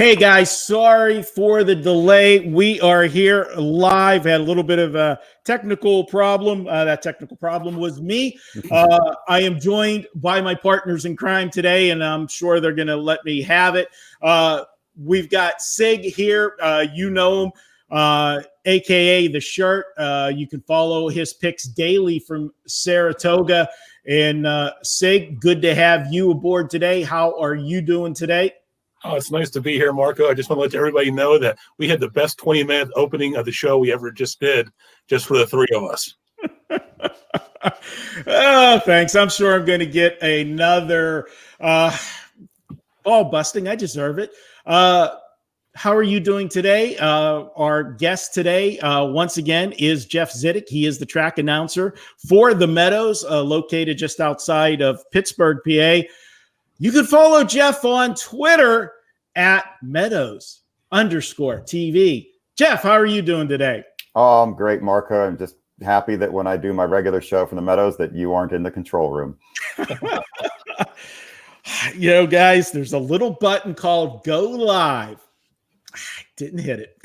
Hey guys, sorry for the delay. We are here live. Had a little bit of a technical problem. That technical problem was me. I am joined by my partners in crime today, and I'm sure they're going to let me have it. We've got SIG here. You know him, aka The Shirt. You can follow his picks daily from Saratoga. And SIG, good to have you aboard today. How are you doing today? Oh, it's nice to be here, Marco. I just want to let everybody know that we had the best 20-minute opening of the show we ever just did, just for the three of us. Oh, thanks. I'm sure I'm going to get another ball busting. I deserve it. How are you doing today? Our guest today, once again, is Jeff Zidek. He is the track announcer for the Meadows, located just outside of Pittsburgh, PA. You can follow Jeff on Twitter at Meadows_TV. Jeff, how are you doing today? Oh, I'm great, Marco. I'm just happy that when I do my regular show from the Meadows that you aren't in the control room. You know, guys, there's a little button called Go Live. I didn't hit it.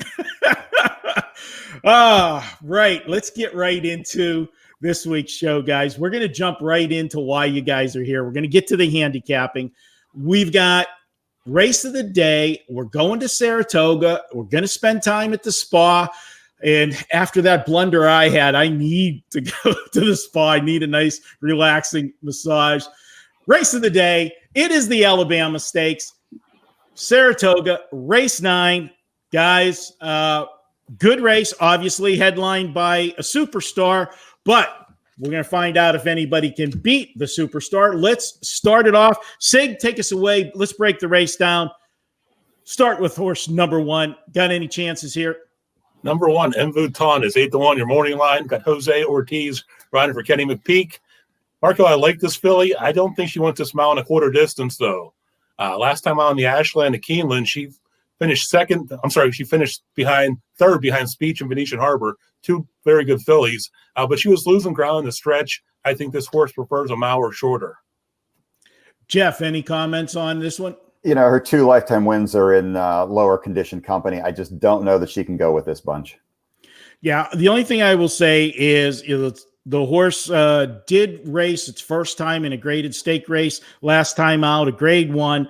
Right. Let's get right into this week's show, guys. We're going to jump right into why you guys are here. We're going to get to the handicapping. We've got race of the day. We're going to Saratoga. We're going to spend time at the spa. And after that blunder I had, I need to go to the spa. I need a nice, relaxing massage. Race of the day. It is the Alabama Stakes. Saratoga, race 9. Guys, good race, obviously, headlined by a superstar. But we're going to find out if anybody can beat the superstar. Let's start it off. Sig, take us away. Let's break the race down. Start with horse number 1. Got any chances here? Number 1, Mvuton is 8-1. Your morning line. Got Jose Ortiz riding for Kenny McPeak. Marco, I like this filly. I don't think she went this mile and a quarter distance, though. Last time out on the Ashland at Keeneland, she finished second. I'm sorry, she finished third behind Speech and Venetian Harbor. 2 very good fillies, but she was losing ground in the stretch. I think this horse prefers a mile or shorter. Jeff, any comments on this one? You know, her 2 lifetime wins are in lower condition company. I just don't know that she can go with this bunch. Yeah, the only thing I will say is the horse did race its first time in a graded stake race. Last time out, a grade 1.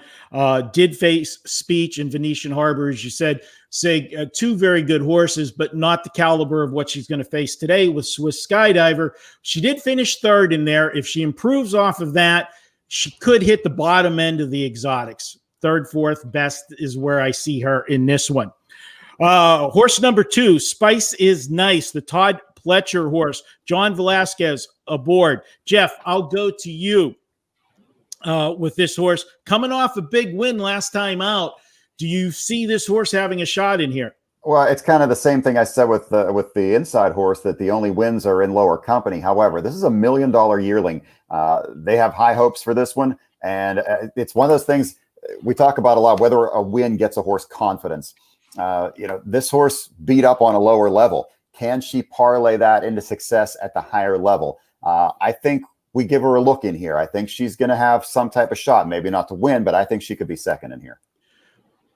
Did face Speech and Venetian Harbor, as you said. Say 2 very good horses, but not the caliber of what she's going to face today with Swiss Skydiver. She did finish 3rd in there. If she improves off of that, she could hit the bottom end of the exotics. 3rd, 4th best is where I see her in this one. Horse number 2, Spice is Nice, the Todd Pletcher horse. John Velasquez aboard. Jeff, I'll go to you with this horse. Coming off a big win last time out, do you see this horse having a shot in here? Well, it's kind of the same thing I said with the inside horse, that the only wins are in lower company. However, this is a $1 million yearling. They have high hopes for this one. And it's one of those things we talk about a lot, whether a win gets a horse confidence. This horse beat up on a lower level. Can she parlay that into success at the higher level? I think we give her a look in here. I think she's going to have some type of shot, maybe not to win, but I think she could be second in here.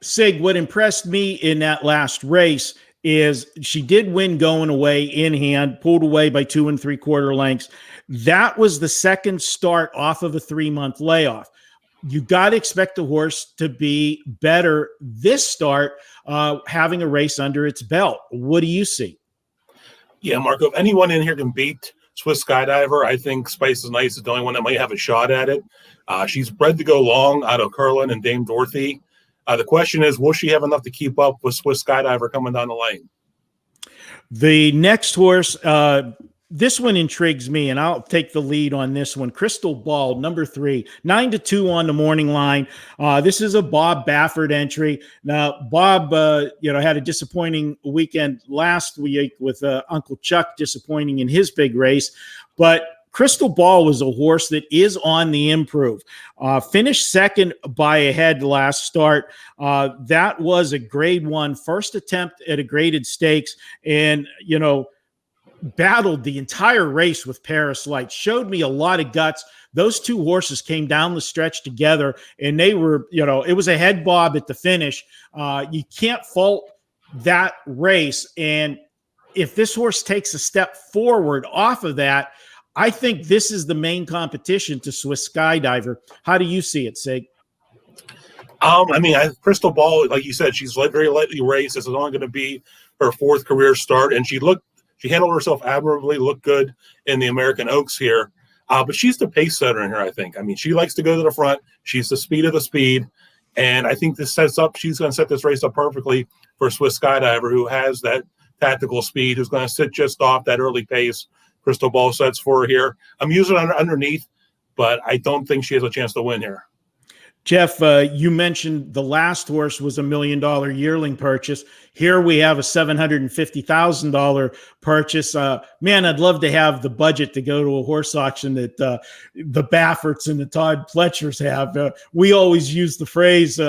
Sig, what impressed me in that last race is she did win going away in hand, pulled away by 2 3/4 lengths. That was the second start off of a 3-month layoff. You got to expect the horse to be better this start, having a race under its belt. What do you see? Yeah, Marco, if anyone in here can beat Swiss Skydiver, I think Spice is Nice is the only one that might have a shot at it. She's bred to go long out of Curlin and Dame Dorothy. The question is, will she have enough to keep up with Swiss Skydiver coming down the lane? The next horse, this one intrigues me, and I'll take the lead on this one. Crystal Ball, number 3, 9-2 on the morning line. This is a Bob Baffert entry. Now, Bob, had a disappointing weekend last week with Uncle Chuck disappointing in his big race, but Crystal Ball was a horse that is on the improve. Finished second by a head last start. That was a grade 1 first attempt at a graded stakes. And, battled the entire race with Paris Light, showed me a lot of guts. Those two horses came down the stretch together, and they were, it was a head bob at the finish. You can't fault that race. And if this horse takes a step forward off of that, I think this is the main competition to Swiss Skydiver. How do you see it, Sig? Crystal Ball, like you said, she's very lightly raced. This is only going to be her fourth career start, and she handled herself admirably, looked good in the American Oaks here. But she's the pace setter in here, I think. She likes to go to the front. She's the speed of the speed. And I think she's going to set this race up perfectly for Swiss Skydiver, who has that tactical speed, who's going to sit just off that early pace. Crystal Ball sets for her here. I'm using her underneath, but I don't think she has a chance to win here. Jeff, you mentioned the last horse was $1 million yearling purchase. Here we have a $750,000 purchase. Man, I'd love to have the budget to go to a horse auction that the Bafferts and the Todd Pletchers have. We always use the phrase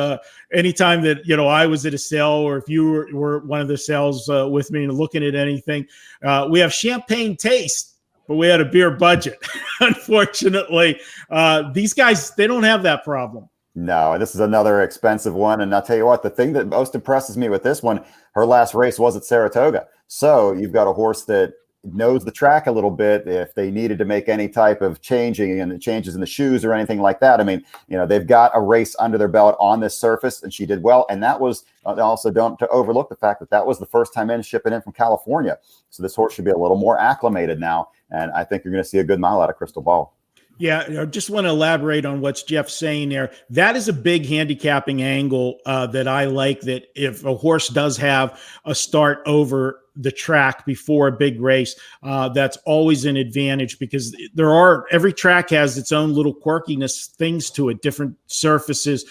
anytime that I was at a sale, or if you were one of the sales with me and looking at anything, we have champagne taste, but we had a beer budget. Unfortunately, these guys, they don't have that problem. No, this is another expensive one. And I'll tell you what, the thing that most impresses me with this one, her last race was at Saratoga. So you've got a horse that knows the track a little bit. If they needed to make any type of changes in the shoes or anything like that, they've got a race under their belt on this surface, and she did well. And that was also, don't to overlook the fact that was the first time shipping in from California. So this horse should be a little more acclimated now. And I think you're going to see a good mile out of Crystal Ball. Yeah, I just want to elaborate on what Jeff's saying there. That is a big handicapping angle that I like, that if a horse does have a start over the track before a big race, that's always an advantage, because every track has its own little quirkiness things to it, different surfaces.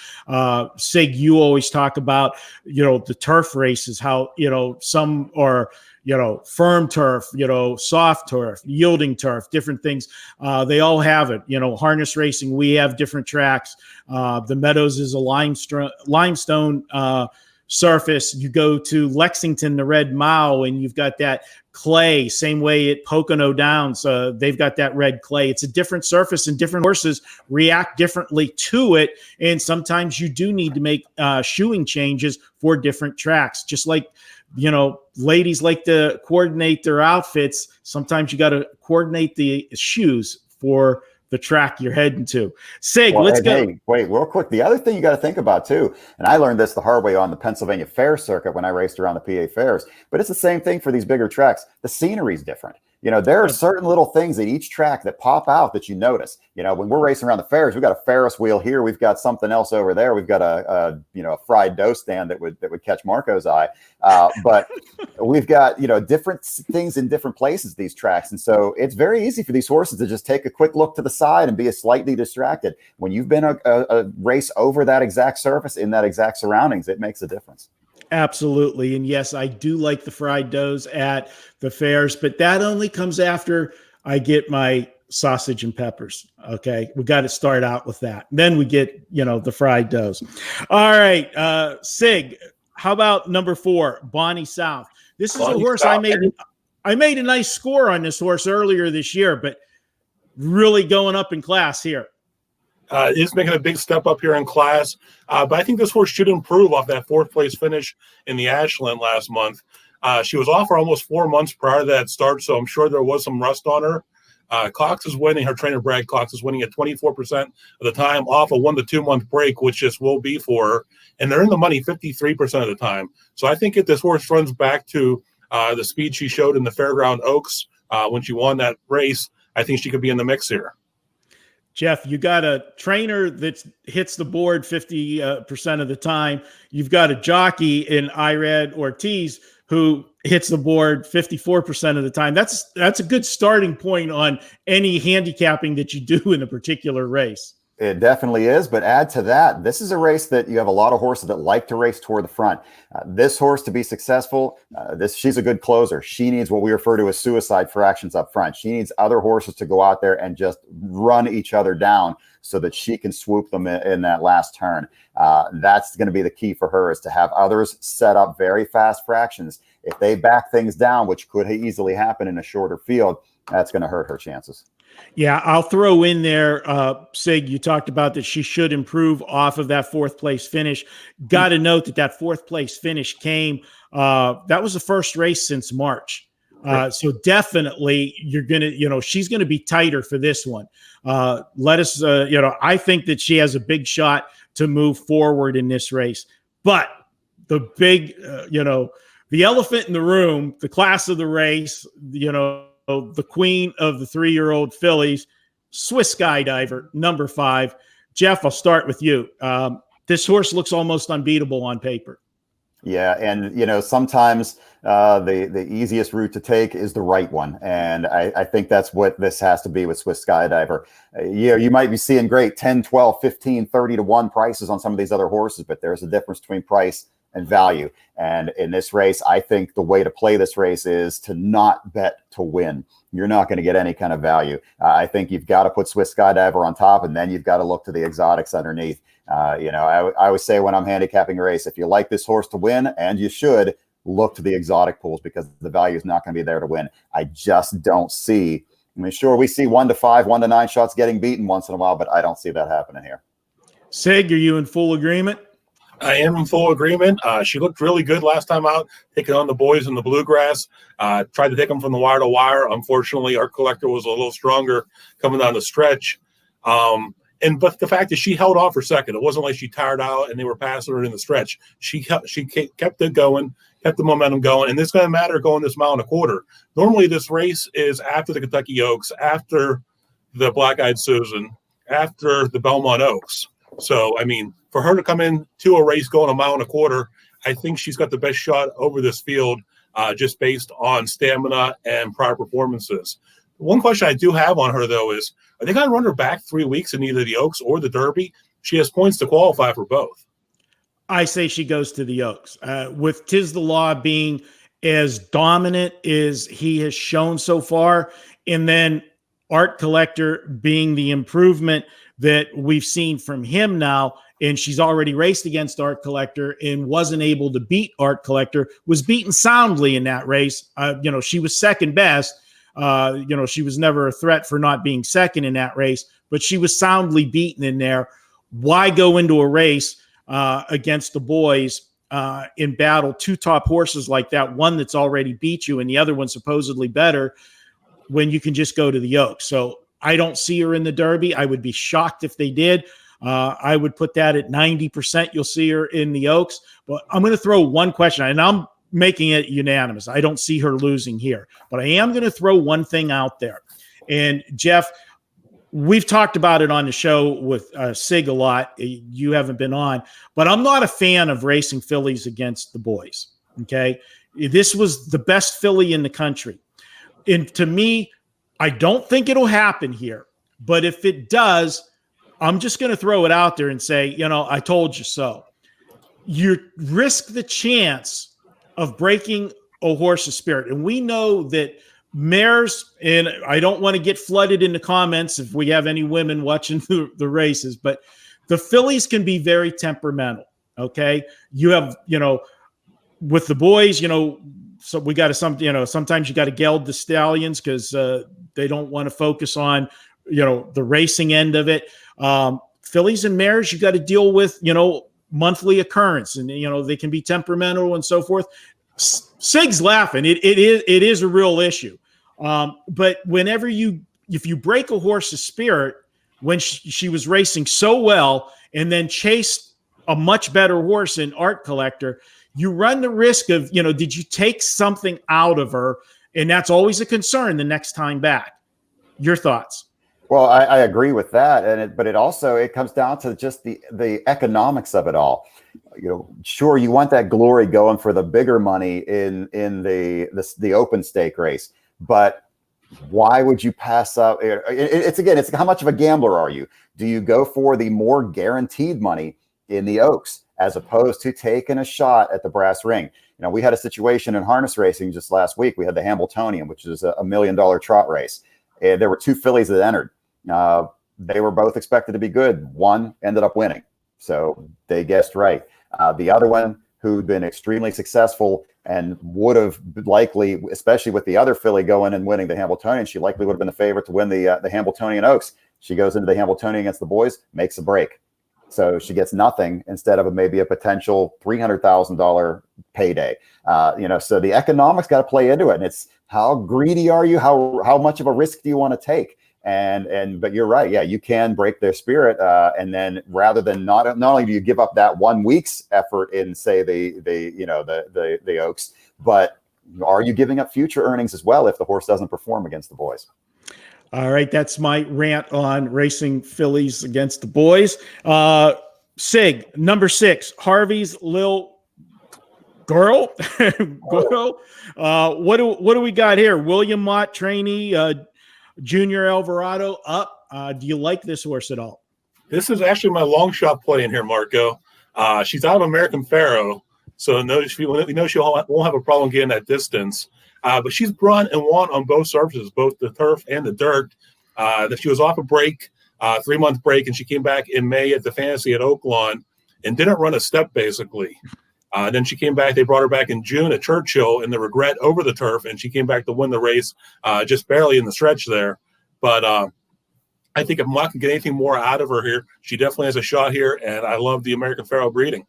Sig, you always talk about, the turf races, how, some are, firm turf, soft turf, yielding turf, different things. They all have it. Harness racing, we have different tracks. The Meadows is a limestone surface. You go to Lexington, the Red Mile, and you've got that clay. Same way at Pocono Downs, they've got that red clay. It's a different surface, and different horses react differently to it. And sometimes you do need to make shoeing changes for different tracks, just like ladies like to coordinate their outfits. Sometimes you got to coordinate the shoes for the track you're heading to. Sig, let's go. Hey, wait, real quick. The other thing you got to think about too, and I learned this the hard way on the Pennsylvania Fair circuit when I raced around the PA Fairs, but it's the same thing for these bigger tracks. The scenery is different. There are certain little things at each track that pop out that you notice. When we're racing around the fairs, we've got a Ferris wheel here. We've got something else over there. We've got a fried dough stand that would catch Marco's eye. But we've got, different things in different places, these tracks. And so it's very easy for these horses to just take a quick look to the side and be slightly distracted. When you've been a race over that exact surface in that exact surroundings, it makes a difference. Absolutely. And yes, I do like the fried doughs at the fairs, but that only comes after I get my sausage and peppers. Okay. We got to start out with that. Then we get, the fried doughs. All right. Sig, how about number 4, Bonnie South? This is a horse I made a nice score on this horse earlier this year, but really going up in class here. Is making a big step up here in class. But I think this horse should improve off that 4th place finish in the Ashland last month. She was off for almost 4 months prior to that start, so I'm sure there was some rust on her. Cox is winning. Her trainer, Brad Cox, is winning at 24% of the time off a 1 to 2 month break, which this will be for her. And they're in the money 53% of the time. So I think if this horse runs back to the speed she showed in the Fairground Oaks when she won that race, I think she could be in the mix here. Jeff, you got a trainer that hits the board 50% of the time. You've got a jockey in Irad Ortiz who hits the board 54% of the time. That's a good starting point on any handicapping that you do in a particular race. It definitely is, but add to that, this is a race that you have a lot of horses that like to race toward the front. This horse, to be successful, she's a good closer. She needs what we refer to as suicide fractions up front. She needs other horses to go out there and just run each other down so that she can swoop them in that last turn. That's going to be the key for her, is to have others set up very fast fractions If they back things down, which could easily happen in a shorter field, that's going to hurt her chances. Yeah, I'll throw in there, Sig, you talked about that she should improve off of that fourth place finish. Got to note that fourth place finish came, that was the first race since March. So definitely you're going to, she's going to be tighter for this one. I think that she has a big shot to move forward in this race. But the big, the elephant in the room, the class of the race, the queen of the 3-year-old fillies, Swiss Skydiver, number 5. Jeff, I'll start with you. This horse looks almost unbeatable on paper. Yeah, and sometimes the easiest route to take is the right one, and I think that's what this has to be with Swiss Skydiver. You might be seeing great 10, 12, 15, 30 to 1 prices on some of these other horses, but there's a difference between price and value. And in this race, I think the way to play this race is to not bet to win. You're not going to get any kind of value. I think you've got to put Swiss Skydiver on top, and then you've got to look to the exotics underneath. I always say when I'm handicapping a race, if you like this horse to win, and you should, look to the exotic pools because the value is not going to be there to win. I just don't see. I mean, sure, we see 1 to 5, 1 to 9 shots getting beaten once in a while, but I don't see that happening here. Sig, are you in full agreement? I am in full agreement. She looked really good last time out, taking on the boys in the bluegrass. Tried to take them from the wire to wire. Unfortunately, our collector was a little stronger coming down the stretch. But the fact is she held on for second. It wasn't like she tired out and they were passing her in the stretch. She kept it going, kept the momentum going, and it's going to matter going this 1.25 miles. Normally, this race is after the Kentucky Oaks, after the Black-Eyed Susan, after the Belmont Oaks. So, I mean, for her to come in to a race going 1.25 miles, I think she's got the best shot over this field just based on stamina and prior performances. One question I do have on her, though, is are they going to run her back 3 weeks in either the Oaks or the Derby? She has points to qualify for both. I say she goes to the Oaks. With Tiz the Law being as dominant as he has shown so far, and then Art Collector being the improvement that we've seen from him now, and she's already raced against Art Collector and wasn't able to beat Art Collector, was beaten soundly in that race. She was second best. She was never a threat for not being second in that race, but she was soundly beaten in there. Why go into a race against the boys in battle 2 top horses like that, one that's already beat you and the other one supposedly better, when you can just go to the Oaks? So I don't see her in the Derby. I would be shocked if they did. I would put that at 90%. You'll see her in the Oaks. But I'm going to throw one question, and I'm making it unanimous. I don't see her losing here. But I am going to throw one thing out there. And, Jeff, we've talked about it on the show with Sig a lot. You haven't been on. But I'm not a fan of racing fillies against the boys, okay? This was the best filly in the country. And to me, I don't think it'll happen here. But if it does, I'm just going to throw it out there and say, I told you so. You risk the chance of breaking a horse's spirit. And we know that mares, and I don't want to get flooded in the comments if we have any women watching the races, but the fillies can be very temperamental, okay? You have, with the boys, so we got to sometimes you got to geld the stallions because they don't want to focus on, the racing end of it. Fillies and mares, you got to deal with, monthly occurrence, and they can be temperamental and so forth. Sig's laughing. It is a real issue. But if you break a horse's spirit when she was racing so well and then chased a much better horse in Art Collector, you run the risk of, did you take something out of her? And that's always a concern the next time back. Your thoughts? Well, I agree with that, but it comes down to just the economics of it all. Sure, you want that glory going for the bigger money in the open stake race, but why would you pass up? It's how much of a gambler are you? Do you go for the more guaranteed money in the Oaks as opposed to taking a shot at the brass ring? We had a situation in harness racing just last week. We had the Hambletonian, which is a $1 million trot race. There were 2 fillies that entered. They were both expected to be good. One ended up winning, so they guessed right. The other one, who'd been extremely successful and would have likely, especially with the other filly going and winning the Hambletonian, she likely would have been the favorite to win the Hambletonian Oaks. She goes into the Hambletonian against the boys, makes a break. So she gets nothing instead of maybe a potential $300,000 payday. So the economics got to play into it. And it's how greedy are you? How much of a risk do you want to take? But you're right. Yeah, you can break their spirit. And then rather than not only do you give up that 1 week's effort in, say, the Oaks, but are you giving up future earnings as well if the horse doesn't perform against the boys? All right, that's my rant on racing fillies against the boys. SIG, number 6, Harvey's Lil Girl. Girl. What do we got here? William Mott, trainee, Junior Alvarado up. Do you like this horse at all? This is actually my long shot play in here, Marco. She's out of American Pharoah, so we know she won't have a problem getting that distance. But she's run and won on both surfaces, both the turf and the dirt. That she was off a break, 3-month break, and she came back in May at the Fantasy at Oaklawn and didn't run a step, basically. Then she came back. They brought her back in June at Churchill in the Regret over the turf, and she came back to win the race just barely in the stretch there. But I think if Mott can get anything more out of her here, she definitely has a shot here, and I love the American Pharoah breeding.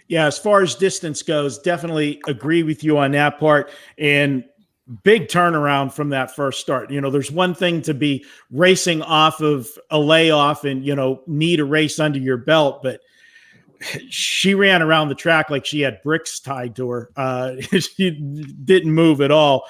Yeah, as far as distance goes, definitely agree with you on that part. And big turnaround from that first start. There's one thing to be racing off of a layoff and, need a race under your belt, but she ran around the track like she had bricks tied to her. She didn't move at all.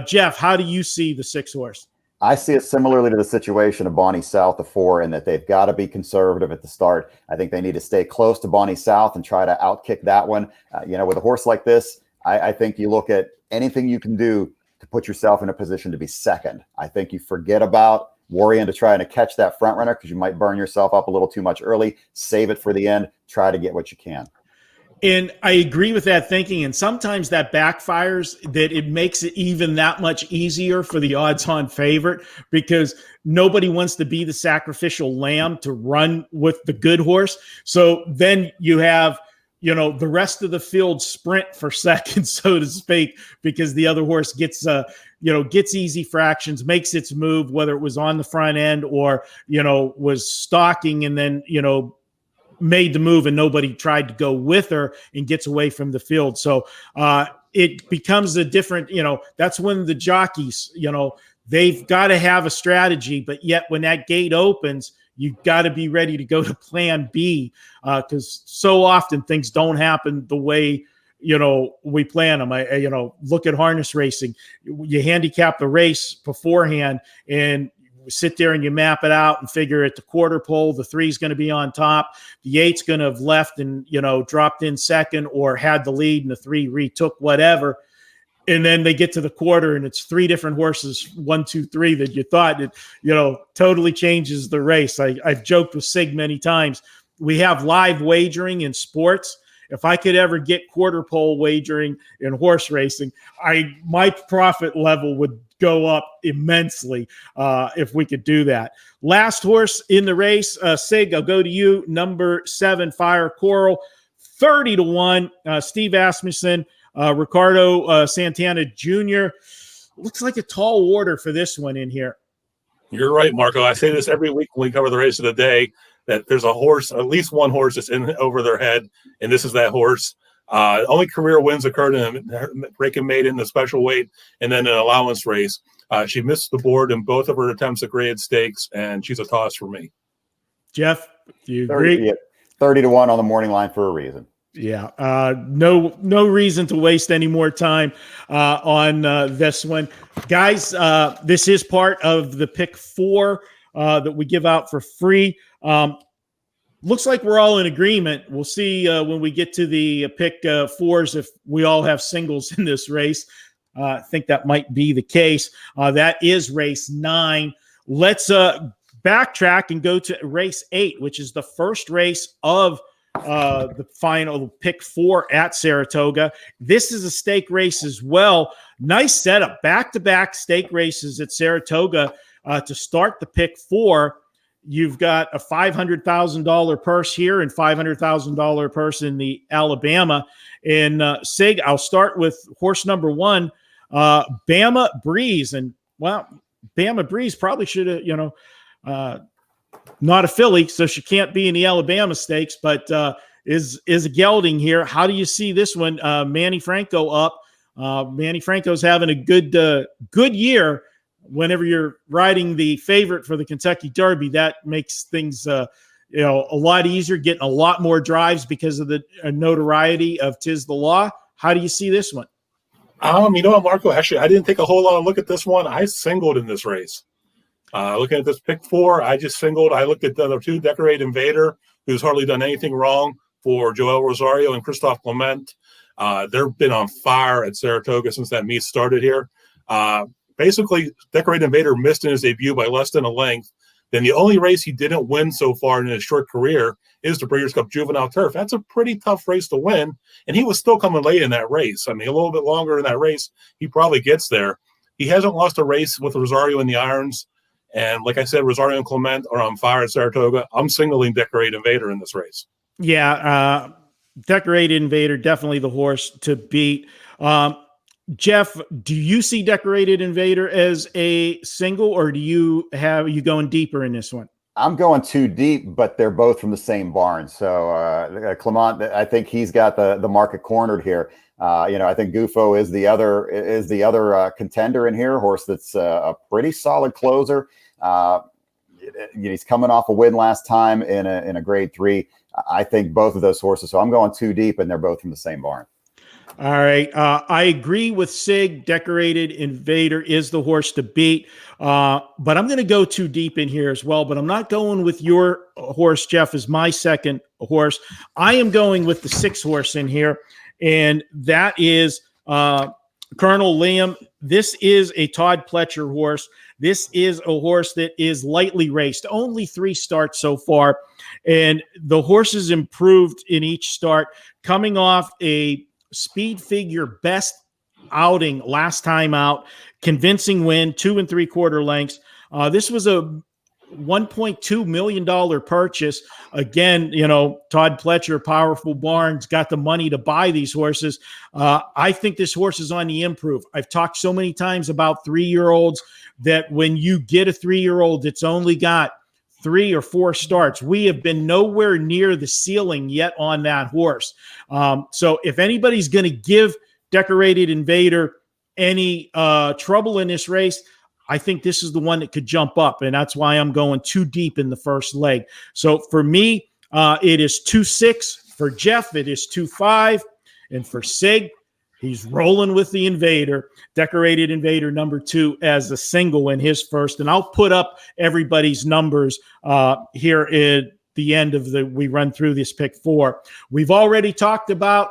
Jeff, how do you see the 6 horse? I see it similarly to the situation of Bonnie South, the 4, in that they've got to be conservative at the start. I think they need to stay close to Bonnie South and try to outkick that one. With a horse like this, I think you look at anything you can do to put yourself in a position to be second. I think you forget about worrying to try to catch that front runner because you might burn yourself up a little too much early. Save it for the end. Try to get what you can. And I agree with that thinking. And sometimes that backfires, that it makes it even that much easier for the odds-on favorite because nobody wants to be the sacrificial lamb to run with the good horse. So then you have, the rest of the field sprint for second, so to speak, because the other horse gets, gets easy fractions, makes its move, whether it was on the front end or, was stalking and then, made the move and nobody tried to go with her and gets away from the field. So it becomes a different, that's when the jockeys, they've got to have a strategy, but yet when that gate opens, you've got to be ready to go to plan B because so often things don't happen the way, we plan them. Look at harness racing. You handicap the race beforehand and sit there and you map it out and figure at the quarter pole, the 3 is going to be on top. The 8's going to have left and, dropped in second or had the lead and the 3 retook whatever. And then they get to the quarter and it's 3 different horses, 1, 2, 3 that you thought it, totally changes the race. I've joked with SIG many times. We have live wagering in sports. If I could ever get quarter pole wagering in horse racing, my profit level would go up immensely if we could do that. Last horse in the race, SIG, I'll go to you. Number 7, Fire Coral, 30-1. Steve Asmussen, Ricardo Santana Jr. Looks like a tall order for this one in here. You're right, Marco. I say this every week when we cover the race of the day, that there's a horse, at least one horse that's in over their head, and this is that horse. Only career wins occurred in breaking made in the special weight and then an allowance race. She missed the board in both of her attempts at graded stakes, and she's a toss for me. Jeff, do you agree? 30-1 on the morning line for a reason. Yeah, no reason to waste any more time on this one. Guys, this is part of the pick 4 that we give out for free. Looks like we're all in agreement. We'll see when we get to the pick 4s if we all have singles in this race. I think that might be the case. That is race 9. Let's backtrack and go to race 8, which is the first race of the final pick 4 at Saratoga. This is a stake race as well. Nice setup. Back-to-back stake races at Saratoga to start the pick 4. You've got a $500,000 purse here and $500,000 purse in the Alabama. And Sig, I'll start with horse number 1, Bama Breeze. And well, Bama Breeze probably should have, not a filly, so she can't be in the Alabama Stakes, but is a gelding here. How do you see this one? Manny Franco up. Manny Franco's having a good year. Whenever you're riding the favorite for the Kentucky Derby, that makes things a lot easier, getting a lot more drives because of the notoriety of Tis the Law. How do you see this one? You know what, Marco? Actually, I didn't take a whole lot of look at this one. I singled in this race. Looking at this pick 4, I just singled. I looked at the other 2, Decorated Invader, who's hardly done anything wrong for Joel Rosario and Christophe Clement. They've been on fire at Saratoga since that meet started here. Basically, Decorated Invader missed in his debut by less than a length. Then the only race he didn't win so far in his short career is the Breeders' Cup Juvenile Turf. That's a pretty tough race to win, and he was still coming late in that race. I mean, a little bit longer in that race, he probably gets there. He hasn't lost a race with Rosario in the irons, and like I said, Rosario and Clement are on fire at Saratoga. I'm singling Decorated Invader in this race. Yeah, Decorated Invader, definitely the horse to beat. Jeff, do you see Decorated Invader as a single, or are you going deeper in this one? I'm going too deep, but they're both from the same barn. So Clement, I think he's got the market cornered here. I think Gufo is the other contender in here. Horse that's a pretty solid closer. He's coming off a win last time in a grade 3. I think both of those horses. So I'm going too deep, and they're both from the same barn. All right. I agree with Sig. Decorated Invader is the horse to beat. But I'm going to go too deep in here as well. But I'm not going with your horse, Jeff, as my second horse. I am going with the 6th horse in here, and that is Colonel Liam. This is a Todd Pletcher horse. This is a horse that is lightly raced, only 3 starts so far. And the horse has improved in each start, coming off a speed figure best outing last time out, convincing win, 2 3/4 lengths. This was a $1.2 million purchase. Again, Todd Pletcher, Powerful Barnes, got the money to buy these horses. I think this horse is on the improve. I've talked so many times about 3-year-olds that when you get a 3-year-old that's only got 3 or 4 starts, we have been nowhere near the ceiling yet on that horse. So if anybody's going to give Decorated Invader any trouble in this race, I think this is the one that could jump up, and that's why I'm going too deep in the first leg. So for me, it is 2-6. For Jeff, it is 2-5. And for Sig, he's rolling with the Invader, Decorated Invader number 2 as a single in his first. And I'll put up everybody's numbers here at the end of we run through this pick 4. We've already talked about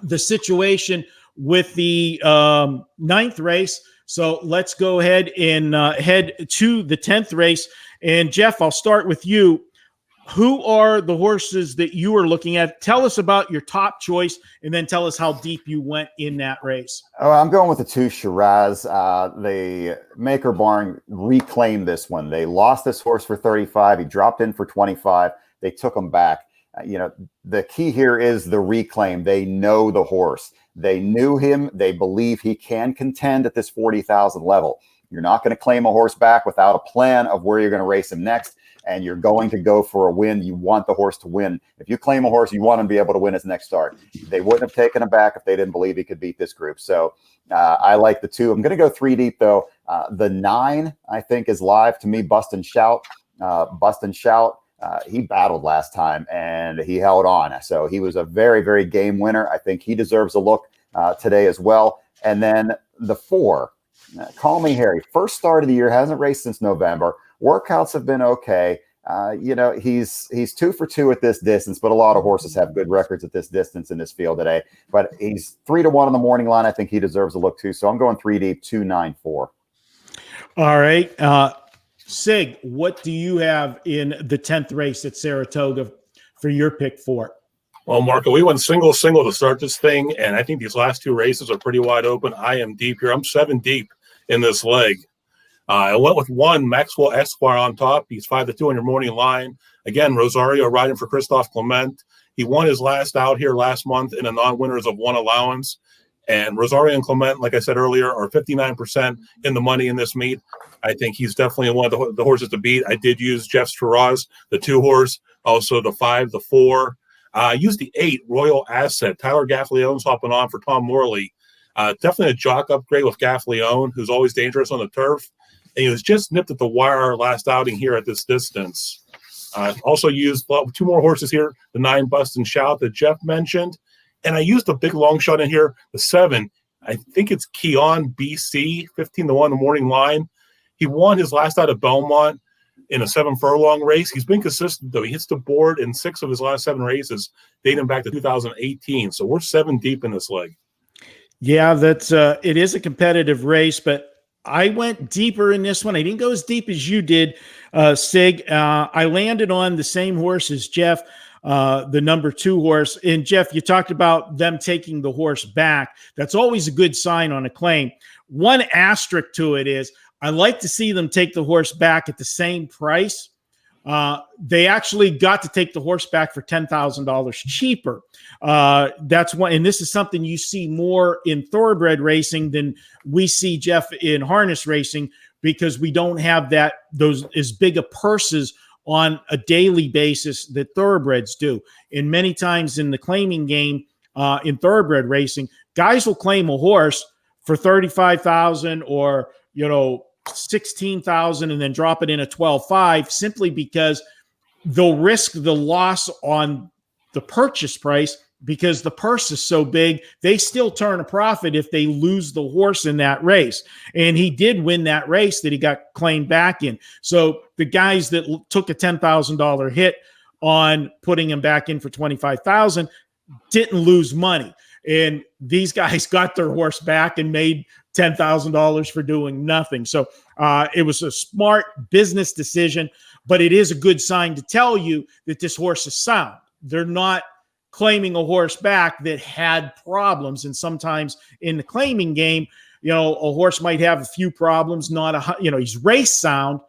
the situation with the 9th race. So let's go ahead and head to the 10th race. And Jeff, I'll start with you. Who are the horses that you are looking at? Tell us about your top choice, and then tell us how deep you went in that race. Oh, I'm going with the 2 Shiraz. The Maker Barn reclaimed this one. They lost this horse for 35. He dropped in for 25. They took him back. The key here is the reclaim. They know the horse. They knew him. They believe he can contend at this 40,000 level. You're not going to claim a horse back without a plan of where you're going to race him next. And you're going to go for a win. You want the horse to win. If you claim a horse, you want him to be able to win his next start. They wouldn't have taken him back if they didn't believe he could beat this group. So I like the 2. I'm going to go 3 deep, though. The 9, I think, is live to me. Bust and Shout. He battled last time, and he held on. So he was a very, very game winner. I think he deserves a look today as well. And then the 4, Call Me Harry. First start of the year, hasn't raced since November. Workouts have been okay. He's 2 for 2 at this distance, but a lot of horses have good records at this distance in this field today. But he's 3-1 on the morning line. I think he deserves a look too. So I'm going 3 deep, 2-9-4. All right. Sig, what do you have in the 10th race at Saratoga for your pick 4? Well, Marco, we went single to start this thing, and I think these last 2 races are pretty wide open. I am deep here. I'm 7 deep in this leg. I went with 1 Maxwell Esquire on top. He's 5-2 on your morning line. Again, Rosario riding for Christophe Clement. He won his last out here last month in a non-winners of 1 allowance. And Rosario and Clement, like I said earlier, are 59% in the money in this meet. I think he's definitely one of the horses to beat. I did use Jeff Shiraz, the 2 horse, also the 5, the 4. I used the 8 Royal Asset. Tyler Gaffleone's hopping on for Tom Morley. Definitely a jock upgrade with Gaffleone, who's always dangerous on the turf. And he was just nipped at the wire last outing here at this distance. Also used 2 more horses here, the 9 Bust and Shout that Jeff mentioned. And I used a big long shot in here, the 7. I think it's Keon BC, 15-1 the morning line. He won his last out at Belmont in a 7 furlong race. He's been consistent, though. He hits the board in 6 of his last 7 races, dating back to 2018. So we're 7 deep in this leg. Yeah, that's it is a competitive race, but I went deeper in this one. I didn't go as deep as you did, Sig. I landed on the same horse as Jeff, the number 2 horse. And Jeff, you talked about them taking the horse back. That's always a good sign on a claim. One asterisk to it is I like to see them take the horse back at the same price. They actually got to take the horse back for $10,000 cheaper. That's one, and this is something you see more in thoroughbred racing than we see, Jeff, in harness racing, because we don't have those as big a purses on a daily basis that thoroughbreds do. And many times in the claiming game, in thoroughbred racing, guys will claim a horse for $35,000 or, 16,000 and then drop it in a 12.5 simply because they'll risk the loss on the purchase price because the purse is so big. They still turn a profit if they lose the horse in that race. And he did win that race that he got claimed back in. So the guys that took a $10,000 hit on putting him back in for 25,000 didn't lose money. And these guys got their horse back and made $10,000 for doing nothing. So it was a smart business decision, but it is a good sign to tell you that this horse is sound. They're not claiming a horse back that had problems. And sometimes in the claiming game, a horse might have a few problems, he's race sound,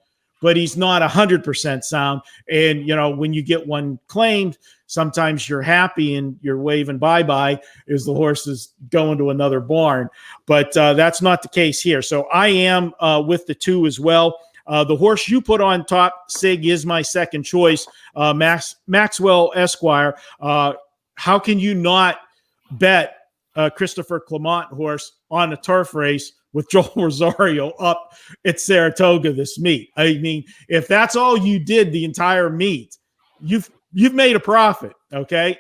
but he's not 100% sound. And, when you get one claimed, sometimes you're happy and you're waving bye-bye as the horse is going to another barn. But that's not the case here. So I am with the 2 as well. The horse you put on top, Sig, is my second choice, Maxwell Esquire. How can you not bet Christopher Clement horse on a turf race with Joel Rosario up at Saratoga this meet? I mean, if that's all you did the entire meet, you've made a profit. Okay.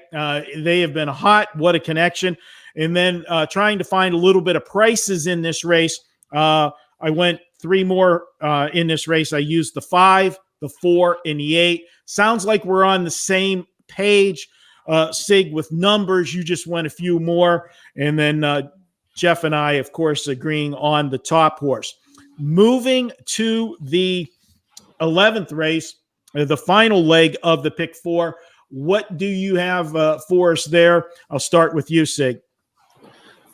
They have been hot. What a connection. And then trying to find a little bit of prices in this race. I went 3 more in this race. I used the 5, the 4, and the 8. Sounds like we're on the same page, Sig, with numbers. You just went a few more. And then Jeff and I, of course, agreeing on the top horse. Moving to the 11th race, the final leg of the pick 4. What do you have for us there? I'll start with you, Sig.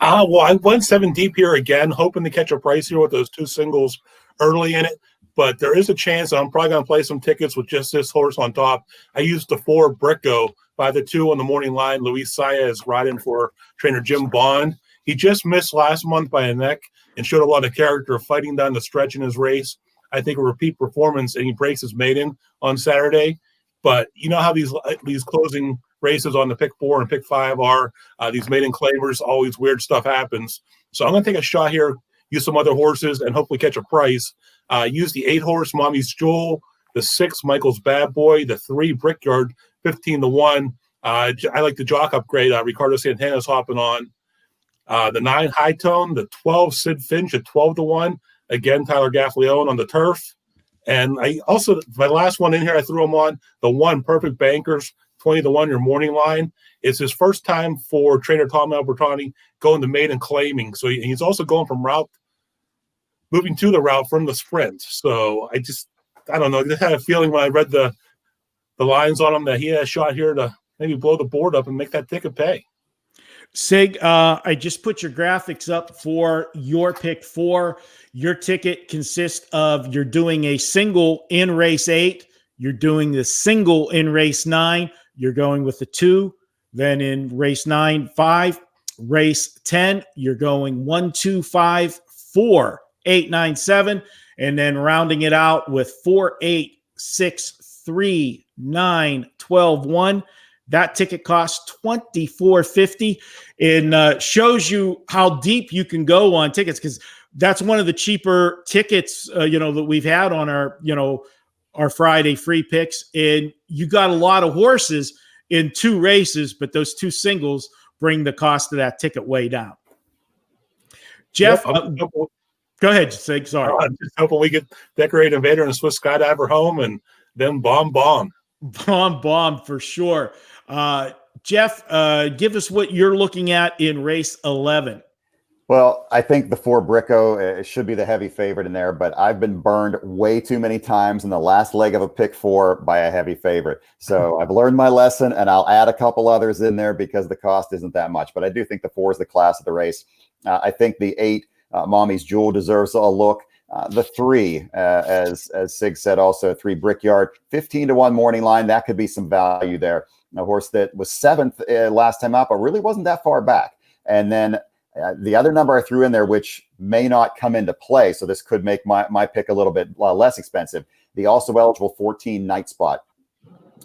Well, I went 7 deep here again, hoping to catch a price here with those 2 singles early in it. But there is a chance I'm probably going to play some tickets with just this horse on top. I used the 4 Bricko by the 2 on the morning line. Luis Saez riding for trainer Jim Bond. He just missed last month by a neck and showed a lot of character fighting down the stretch in his race. I think a repeat performance, and he breaks his maiden on Saturday. But you know how these closing races on the pick 4 and pick 5 are, these maiden claimers, always weird stuff happens. So I'm going to take a shot here, use some other horses, and hopefully catch a price. Use the 8 horse, Mommy's Jewel, the 6, Michael's Bad Boy, the 3, Brickyard, 15-1. I like the jock upgrade. Ricardo Santana's hopping on. The 9, High Tone, the 12, Sid Finch at 12-1. Again, Tyler Gaffleone on the turf. And I also, my last one in here, I threw him on the 1, Perfect Bankers, 20-1, your morning line. It's his first time for trainer Tom Albertani going to maiden claiming. So he's also going from moving to the route from the sprint. So I don't know. I just had a feeling when I read the lines on him that he had a shot here to maybe blow the board up and make that ticket pay. Sig, I just put your graphics up for your pick 4. Your ticket consists of you're doing a single in race 8, you're doing the single in race 9, you're going with the 2, then in race 9, 5, race 10, you're going 1, 2, 5, 4, 8, 9, 7, and then rounding it out with 4, 8, 6, 3, 9, 12, 1. That ticket costs $24.50 and shows you how deep you can go on tickets, because that's one of the cheaper tickets, that we've had on our Friday free picks. And you got a lot of horses in 2 races, but those 2 singles bring the cost of that ticket way down. Jeff, go ahead, Sig. Sorry. I'm just hoping we get Decorated Invader and Swiss Skydiver home and then bomb. Bomb for sure. Jeff, give us what you're looking at in race 11. Well, I think the 4 Bricko should be the heavy favorite in there, but I've been burned way too many times in the last leg of a pick 4 by a heavy favorite. So I've learned my lesson, and I'll add a couple others in there because the cost isn't that much. But I do think the 4 is the class of the race. I think the 8, Mommy's Jewel, deserves a look. The 3, as Sig said, also 3 Brickyard, 15-1 morning line. That could be some value there. A horse that was 7th last time out, but really wasn't that far back. And then the other number I threw in there, which may not come into play, so this could make my pick a little bit less expensive, the also eligible 14 Night Spot.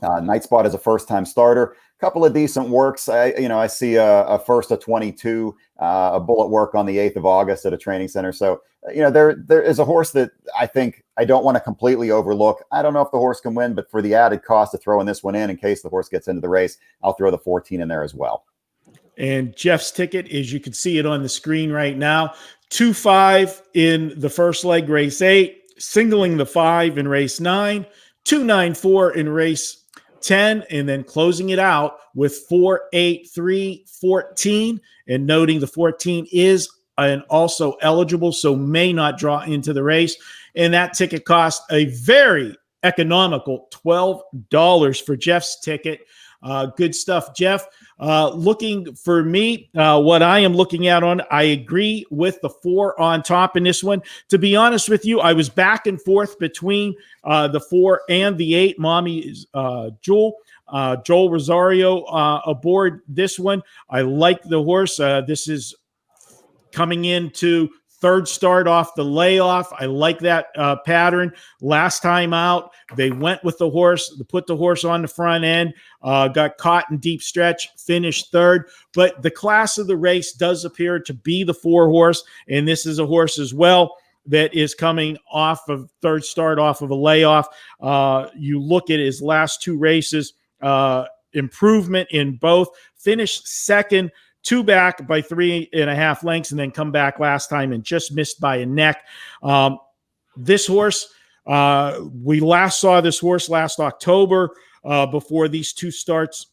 Night Spot is a first-time starter. Couple of decent works. I see a first of 22, a bullet work on the 8th of August at a training center. So, there is a horse that I think I don't want to completely overlook. I don't know if the horse can win, but for the added cost of throwing this one in case the horse gets into the race, I'll throw the 14 in there as well. And Jeff's ticket is, you can see it on the screen right now, 2-5 in the first leg, race 8, singling the 5 in race 9, 2-9-4 in race 10, and then closing it out with 4, 8, 3, 14, and noting the 14 is and also eligible, so may not draw into the race. And that ticket cost a very economical $12 for Jeff's ticket. Good stuff, Jeff. Looking for me, what I am looking at I agree with the 4 on top in this one. To be honest with you, I was back and forth between the 4 and the 8. Mommy's Jewel. Joel Rosario aboard this one. I like the horse. This is coming into 3rd start off the layoff. I like that pattern. Last time out, they went with the horse, put the horse on the front end, got caught in deep stretch, finished 3rd. But the class of the race does appear to be the 4 horse, and this is a horse as well that is coming off of 3rd start off of a layoff. You look at his last 2 races, improvement in both, finished 2nd, 2 back by 3.5 lengths, and then come back last time and just missed by a neck. This horse, we last saw this horse last October before these 2 starts,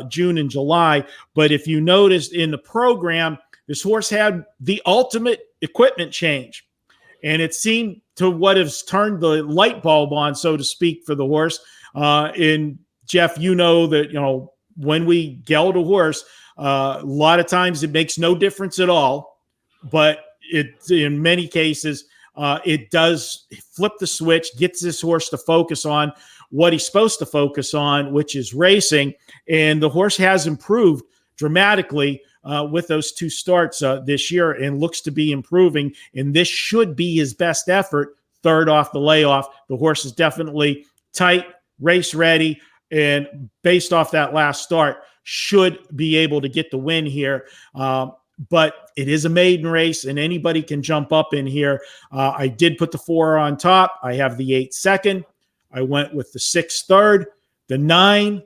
June and July. But if you noticed in the program, this horse had the ultimate equipment change. And it seemed to what has turned the light bulb on, so to speak, for the horse. And Jeff, that, when we geld a horse, a lot of times it makes no difference at all, but in many cases, it does flip the switch, gets this horse to focus on what he's supposed to focus on, which is racing. And the horse has improved dramatically with those 2 starts this year and looks to be improving. And this should be his best effort, 3rd off the layoff. The horse is definitely tight, race ready, and based off that last start, should be able to get the win here. But it is a maiden race, and anybody can jump up in here. I did put the 4 on top. I have the 8 second. I went with the 6 third, the 9,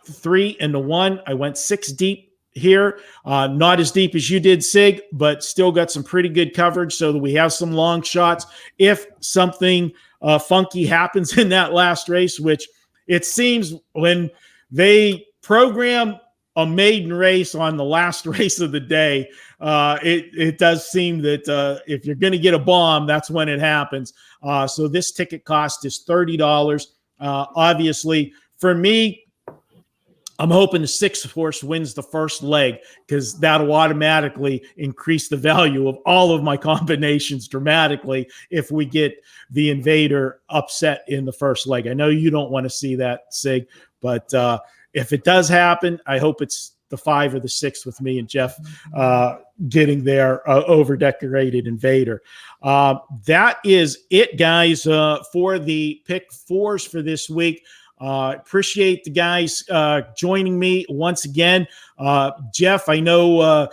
3, and the 1. I went 6 deep here. Not as deep as you did, Sig, but still got some pretty good coverage so that we have some long shots. If something funky happens in that last race, which it seems when they program a maiden race on the last race of the day, it does seem that if you're going to get a bomb, that's when it happens. So this ticket cost is $30. Obviously, for me, I'm hoping the 6th horse wins the first leg, because that'll automatically increase the value of all of my combinations dramatically if we get the Invader upset in the first leg. I know you don't want to see that, Sig, but if it does happen, I hope it's the 5 or the 6 with me and Jeff getting their over-decorated Invader. That is it, guys, for the pick 4s for this week. Appreciate the guys joining me once again. Jeff, I know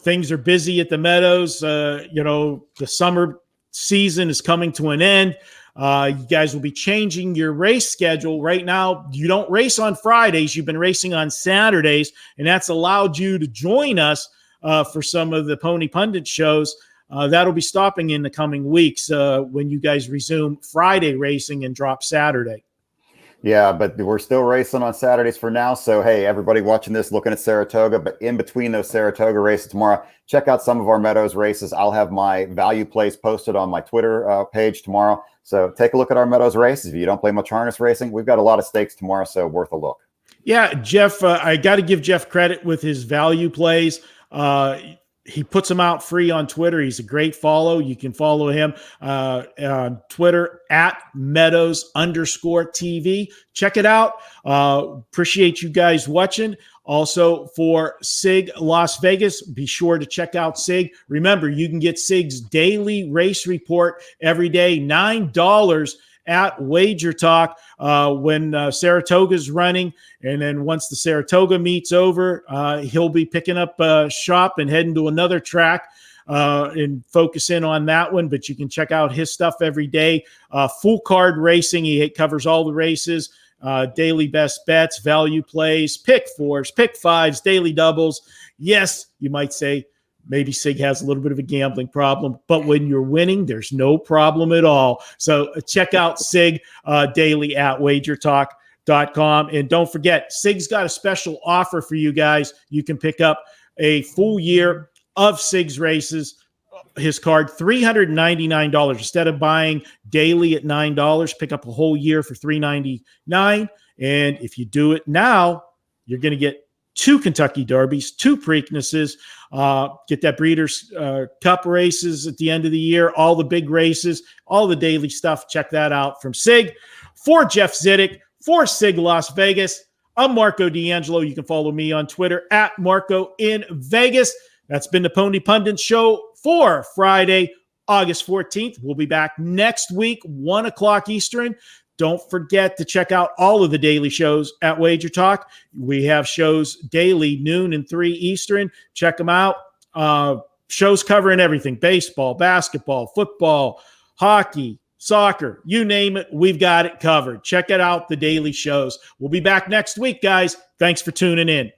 things are busy at the Meadows. The summer season is coming to an end. You guys will be changing your race schedule. Right now, you don't race on Fridays. You've been racing on Saturdays, and that's allowed you to join us for some of the Pony Pundit shows. That'll be stopping in the coming weeks when you guys resume Friday racing and drop Saturday. Yeah, but we're still racing on Saturdays for now. So, hey, everybody watching this, looking at Saratoga, but in between those Saratoga races tomorrow, check out some of our Meadows races. I'll have my value plays posted on my Twitter page tomorrow. So take a look at our Meadows races. If you don't play much harness racing, we've got a lot of stakes tomorrow, so worth a look. Yeah, Jeff, I got to give Jeff credit with his value plays. He puts them out free on Twitter. He's a great follow. You can follow him on Twitter at Meadows_TV. Check it out. Appreciate you guys watching. Also for SIG Las Vegas, be sure to check out SIG. Remember, you can get SIG's daily race report every day, $9 at Wager Talk when Saratoga's running. And then once the Saratoga meet's over, he'll be picking up shop and heading to another track and focus in on that one. But you can check out his stuff every day. Full card racing. He covers all the races, daily best bets, value plays, pick 4s, pick 5s, daily doubles. Yes, you might say, maybe SIG has a little bit of a gambling problem, but when you're winning, there's no problem at all. So check out SIG daily at wagertalk.com. And don't forget, SIG's got a special offer for you guys. You can pick up a full year of SIG's races, his card, $399. Instead of buying daily at $9, pick up a whole year for $399. And if you do it now, you're going to get 2 Kentucky Derbies, 2 Preaknesses, get that Breeders' Cup races at the end of the year, all the big races, all the daily stuff. Check that out from SIG. For Jeff Zidek, for SIG Las Vegas, I'm Marco D'Angelo. You can follow me on Twitter at Marco in Vegas. That's been the Pony Pundits show for Friday, August 14th. We'll be back next week, 1 o'clock Eastern. Don't forget to check out all of the daily shows at Wager Talk. We have shows daily, noon and 3 Eastern. Check them out. Shows covering everything: baseball, basketball, football, hockey, soccer, you name it. We've got it covered. Check it out, the daily shows. We'll be back next week, guys. Thanks for tuning in.